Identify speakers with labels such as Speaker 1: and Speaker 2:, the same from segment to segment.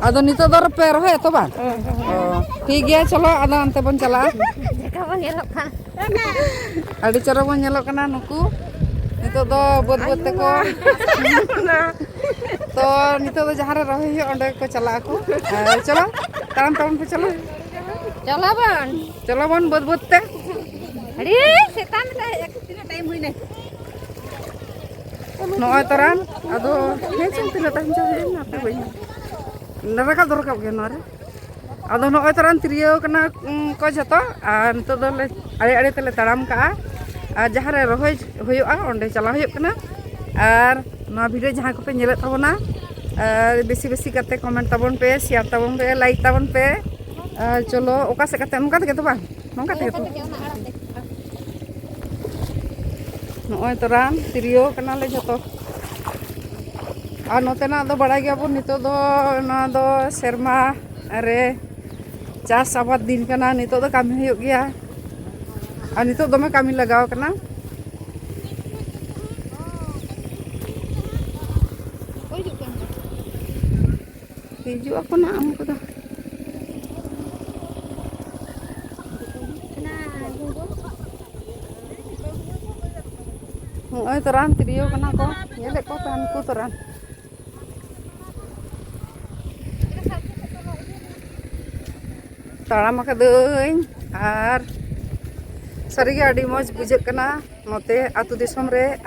Speaker 1: Ada nito dor per rohe to bang. Oh, ठीक है चलो ada ante bon chala.
Speaker 2: Jika bang elok kan.
Speaker 1: Adi cara bon nyelok kana nuku. Nito do buat teko. तो नितो तो जहाँ रहे ही अंडे को चला को चलो ताम पे चलो चलो बन बुत ते
Speaker 2: अरे सेता में एक टाइम हुई नहीं
Speaker 1: नॉय तरन अदो हे चिंता न टाइम चाहिए ना पे भाई नरका दरका के नरे अदो नॉय तरन त्रियो कना को जतो नितो दो ले अड़े अड़े तले ताराम का जहाँ रहे हुआ अंडे चला हुआ कना और ना वीडियो जहाँ को पे नेले तबना बेसी बेसी करते कमेंट तबन पे शेयर तबन पे लाइक तबन पे चलो ओका से करते नोका ते तो बा नोका ते तो नोय तरान तिरियो कना ले जतो आ नोते ना दो बड़ा गया बो नितो दो ना दो शर्मा अरे चास आबाद दिन कना नितो दो कामी हुयो गया आ नितो दमे कामी लगाव कना hijau aku nak aku dah. Oi teran trio kena ko, nyelek ko tahanku teran. Taram ka deung ar sari ge adi moj bujek kena note atu disom re.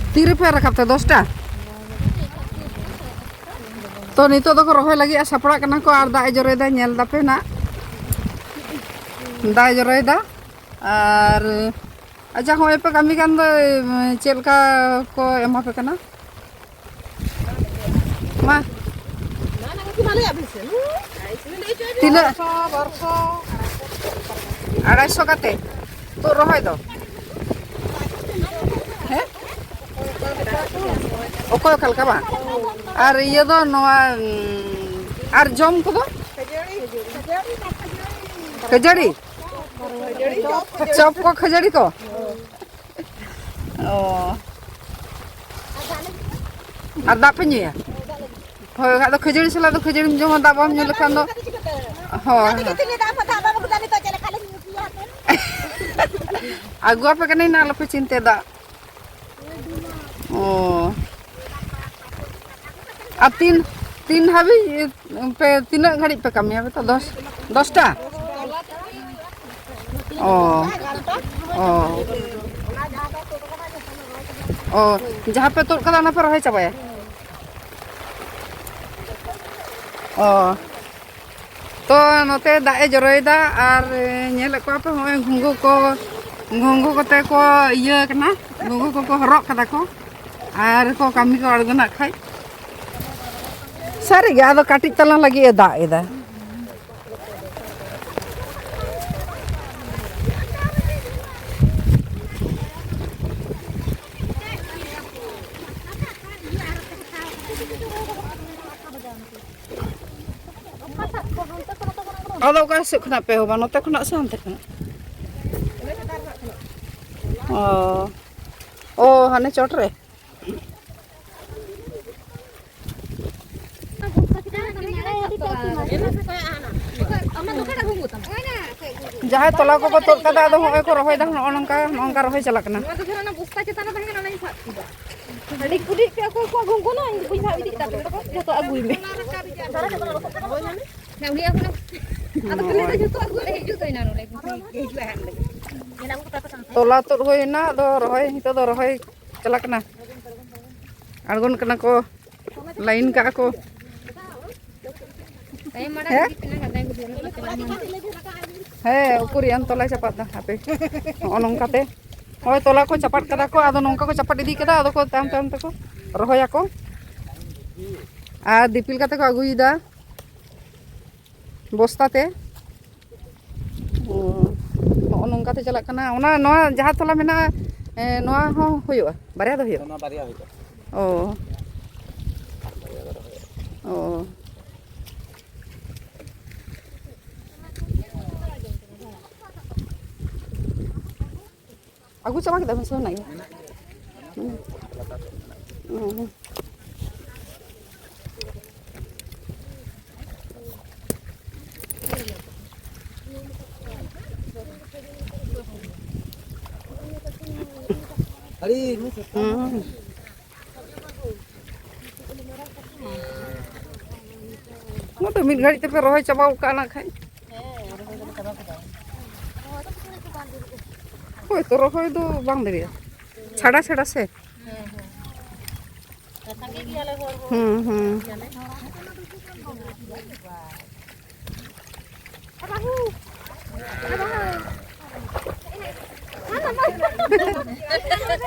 Speaker 1: तीर पे रखा था 10 टा तो नितो दो को रोहे लगी सपड़ा कना को आर दाय जरेदा नेल दापे ना दाय जरेदा और अच्छा होय पे कमी कान दो चेलका को एमा पे कना मा तीना 250 काते तो रोहे दो ओको खलका बा और ये दो नवा और जम को दो खजड़ी चप को खजड़ी को ओ और दा पे न्यूया होय गा दो खजड़ी सला दो खजड़ी जम दा बम न्यू लखान दो हो आगुआ पे कने ना लपे चिंते दा ओ अब तीन हबी पे तीन घड़ी पे कमी है तो 10 टा ओ ओ ओ जहाँ पे तोड़ कदा ना पर रहे चबाया ओ तो नोते दाए जरोयदा और नेल को पे होय घुंगू कते को इया कना घुंगू को हरक कदा को और को कमी को अड़गना खाई सारी गे आदो काटी तला लगी ए दा एदा आदो का से खना पे होबा नोते खना से अंते खना ओ हाने चोट रे जहाँ तला को तोड़ कदा आदो होय को रोहय दा नोंका रोहय चला कना
Speaker 2: ना बुस्ता चेता ना तहना ना साथ किदा हडी कुडी पे को घुंगो ना इन बुझा इदी ता को जतो अगुई में ना उनी ako na ato pele ता जतो अगुई रे हिजु तइना नो हिजु हान लगे मेना को ता
Speaker 1: तोला तोड़ होय ना दो रोहय हितो दो रोहय चला कना अड़गोन कना को लाइन का को हे उकुरियान तोला चपात दा हापे नोंकाते होय तोला को चपाट कदा को आदो नोंका को चपाट इदी कदा आदो को ताम तको रोहया को आ दिपिल काते को अगुइदा बस्ताते नोंकाते चला कना ओना नोआ जहाँ तोला मेना नोआ हो होयो बारिया दो होयो ओ ओ Aku coba kita masuk naik. तो मिड घड़ी पे रोहय चाबाव काना खाय होय तो रोहय दो बांग दरिया छाड़ा छाड़ा से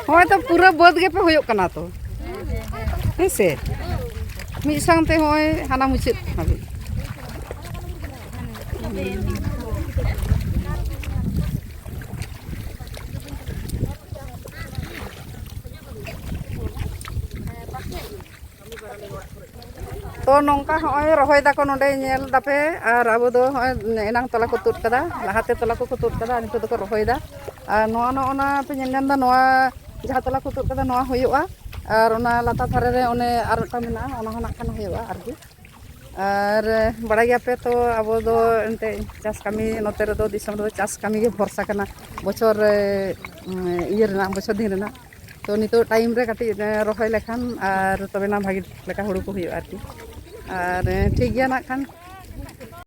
Speaker 1: होय तो पूरा बद के पे होयो कना तो हेसे मी सांगते होय हाना मुचित हाबी तो नौका होय रोहय दाको नोडे नेल दापे और अब दो होय एनांग तोला को तुद कदा लहाते तोला को तुद कदा नितो दो को रोहय दा और नोआ नोना पे नेल दा नोआ जहा तोला को तुद कदा नोआ होयोआ और ओना लाता थारे रे ओने आर मिटा मेना ओना होना खान होयोआ आरकी और बड़ा गया पे तो अब दो एंते चास कामी नोते रे दो दिसम दो चास कामी के भरसा कना बछर इयर ना बछर दिन ना तो नितो टाइम रे काटी रोहय लेखान और तबेना भागी लेका हुड़ू को होयोआ आरकी और ठीक गया ना खान